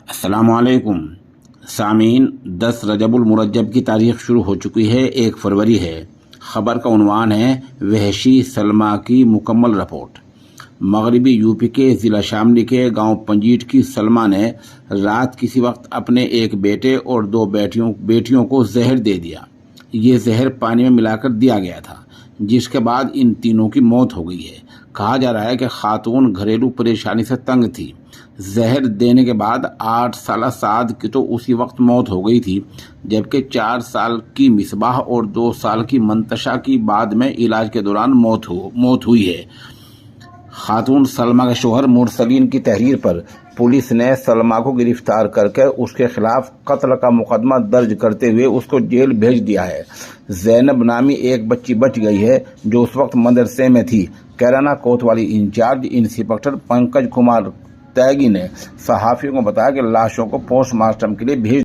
السلام علیکم سامعین، 10 رجب المرجب کی تاریخ شروع ہو چکی ہے، 1 فروری ہے۔ خبر کا عنوان ہے وحشی سلما کی مکمل رپورٹ۔ مغربی یو پی کے ضلع شاملی کے گاؤں پنجیٹ کی سلما نے رات کسی وقت اپنے ایک بیٹے اور 2 بیٹیوں کو زہر دے دیا۔ یہ زہر پانی میں ملا کر دیا گیا تھا، جس کے بعد ان تینوں کی موت ہو گئی ہے۔ کہا جا رہا ہے کہ خاتون گھریلو پریشانی سے تنگ تھی۔ زہر دینے کے بعد 8 سالہ سعد کی تو اسی وقت موت ہو گئی تھی، جبکہ 4 سال کی مصباح اور 2 سال کی منتشا کی بعد میں علاج کے دوران موت ہوئی ہے۔ خاتون سلما کے شوہر مرسلین کی تحریر پر پولیس نے سلما کو گرفتار کر کے اس کے خلاف قتل کا مقدمہ درج کرتے ہوئے اس کو جیل بھیج دیا ہے۔ زینب نامی ایک بچی بچ گئی ہے، جو اس وقت مدرسے میں تھی۔ کیرانہ کوتوالی انچارج انسپکٹر پنکج کمار تیگی نے صحافیوں کو بتایا کہ لاشوں کو پوسٹ مارٹم کے لیے بھیج